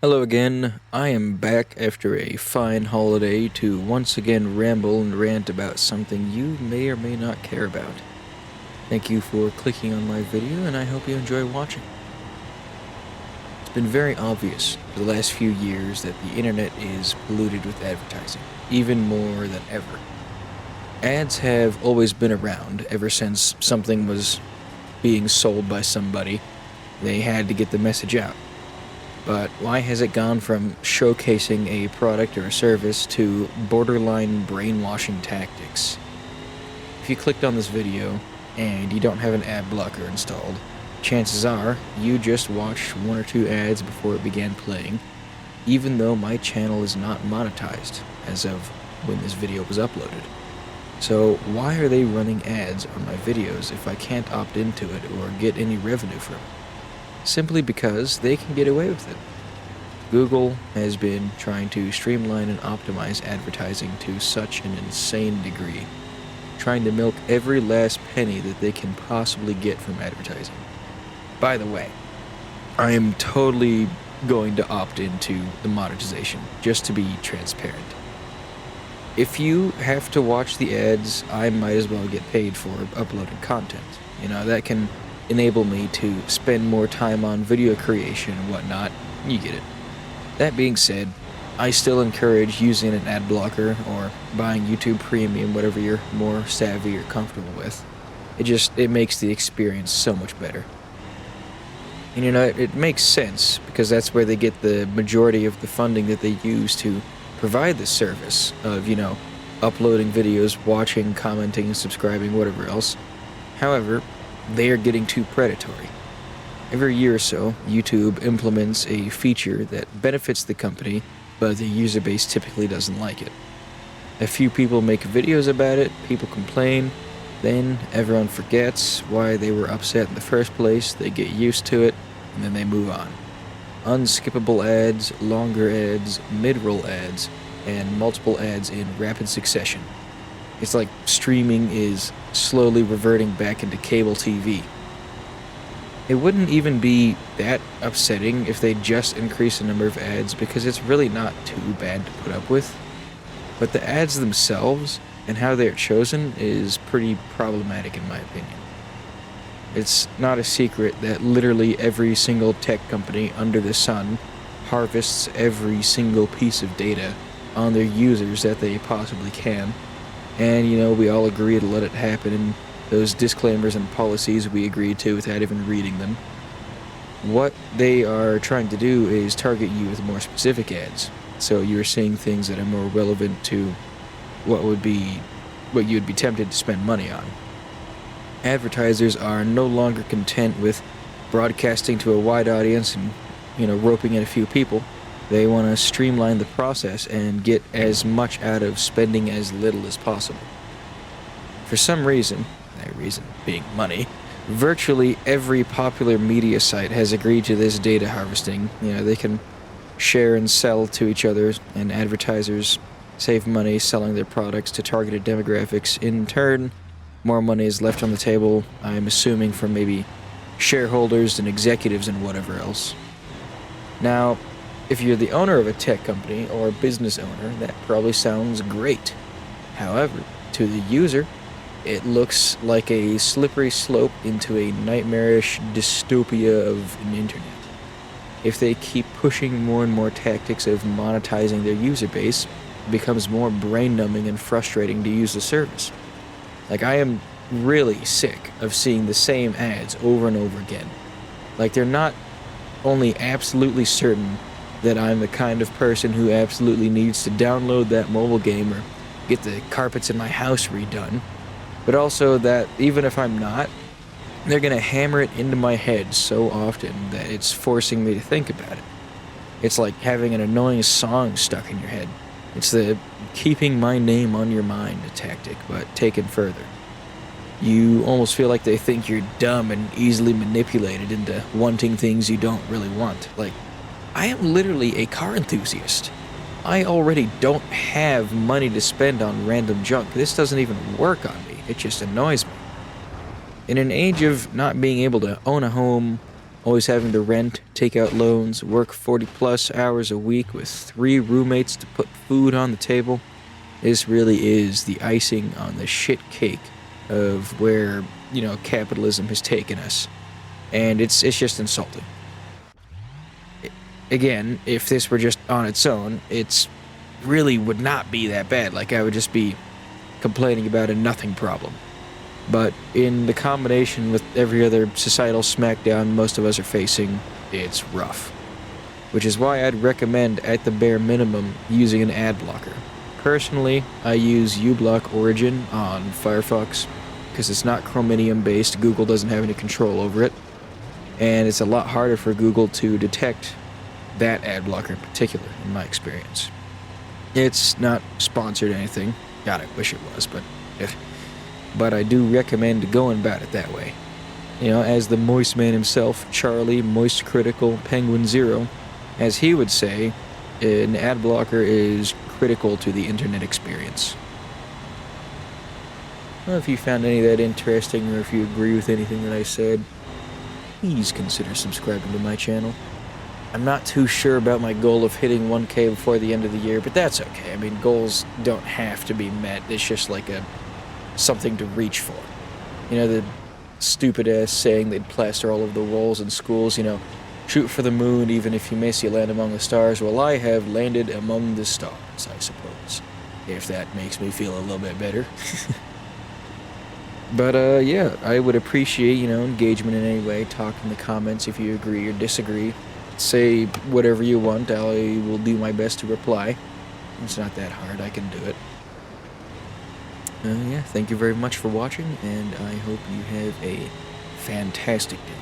Hello again. I am back after a fine holiday to once again ramble and rant about something you may or may not care about. Thank you for clicking on my video, and I hope you enjoy watching. It's been very obvious for the last few years that the internet is polluted with advertising, even more than ever. Ads have always been around ever since something was being sold by somebody. They had to get the message out. But why has it gone from showcasing a product or a service to borderline brainwashing tactics? If you clicked on this video and you don't have an ad blocker installed, chances are you just watched one or two ads before it began playing, even though my channel is not monetized as of when this video was uploaded. So why are they running ads on my videos if I can't opt into it or get any revenue from it? Simply because they can get away with it. Google has been trying to streamline and optimize advertising to such an insane degree, trying to milk every last penny that they can possibly get from advertising. By the way, I am totally going to opt into the monetization, just to be transparent. If you have to watch the ads, I might as well get paid for uploaded content. That can enable me to spend more time on video creation and whatnot. You get it. That being said, I still encourage using an ad blocker or buying YouTube Premium, whatever you're more savvy or comfortable with. It makes the experience so much better. And it makes sense because that's where they get the majority of the funding that they use to provide this service of, uploading videos, watching, commenting, subscribing, whatever else. However, they are getting too predatory. Every year or so, YouTube implements a feature that benefits the company, but the user base typically doesn't like it. A few people make videos about it, people complain, then everyone forgets why they were upset in the first place, they get used to it, and then they move on. Unskippable ads, longer ads, mid-roll ads, and multiple ads in rapid succession. It's like streaming is slowly reverting back into cable TV. It wouldn't even be that upsetting if they just increased the number of ads because it's really not too bad to put up with. But the ads themselves and how they're chosen is pretty problematic in my opinion. It's not a secret that literally every single tech company under the sun harvests every single piece of data on their users that they possibly can. And, we all agree to let it happen, and those disclaimers and policies we agreed to without even reading them. What they are trying to do is target you with more specific ads, so you're seeing things that are more relevant to what you would be tempted to spend money on. Advertisers are no longer content with broadcasting to a wide audience and, roping in a few people. They want to streamline the process and get as much out of spending as little as possible. For some reason, that reason being money, virtually every popular media site has agreed to this data harvesting. They can share and sell to each other, and advertisers save money selling their products to targeted demographics. In turn, more money is left on the table, I'm assuming, for maybe shareholders and executives and whatever else. Now, if you're the owner of a tech company or a business owner, that probably sounds great. However, to the user, it looks like a slippery slope into a nightmarish dystopia of an internet. If they keep pushing more and more tactics of monetizing their user base, it becomes more brain-numbing and frustrating to use the service. I am really sick of seeing the same ads over and over again. They're not only absolutely certain that I'm the kind of person who absolutely needs to download that mobile game or get the carpets in my house redone, but also that even if I'm not, they're going to hammer it into my head so often that it's forcing me to think about it. It's like having an annoying song stuck in your head. It's the keeping my name on your mind tactic, but taken further. You almost feel like they think you're dumb and easily manipulated into wanting things you don't really want. I am literally a car enthusiast. I already don't have money to spend on random junk. This doesn't even work on me. It just annoys me. In an age of not being able to own a home, always having to rent, take out loans, work 40 plus hours a week with 3 roommates to put food on the table. This really is the icing on the shit cake of where, capitalism has taken us. And it's just insulting. Again, if this were just on its own, it's really would not be that bad. Like, I would just be complaining about a nothing problem. But in the combination with every other societal smackdown most of us are facing, it's rough. Which is why I'd recommend, at the bare minimum, using an ad blocker. Personally, I use uBlock Origin on Firefox, because it's not Chromium based. Google doesn't have any control over it. And it's a lot harder for Google to detect that ad blocker in particular, in my experience. It's not sponsored or anything. God, I wish it was, but I do recommend going about it that way. As the Moist Man himself, Charlie Moist Critical Penguin Zero, as he would say, an ad blocker is critical to the internet experience. Well, if you found any of that interesting, or if you agree with anything that I said, please consider subscribing to my channel. I'm not too sure about my goal of hitting 1K before the end of the year, but that's okay. I mean, goals don't have to be met. It's just like something to reach for. The stupid-ass saying they'd plaster all over the walls in schools, shoot for the moon even if you miss, you land among the stars. Well, I have landed among the stars, I suppose. If that makes me feel a little bit better. But, yeah, I would appreciate, engagement in any way. Talk in the comments if you agree or disagree. Say whatever you want. I will do my best to reply. It's not that hard. I can do it. Yeah, thank you very much for watching, and I hope you have a fantastic day.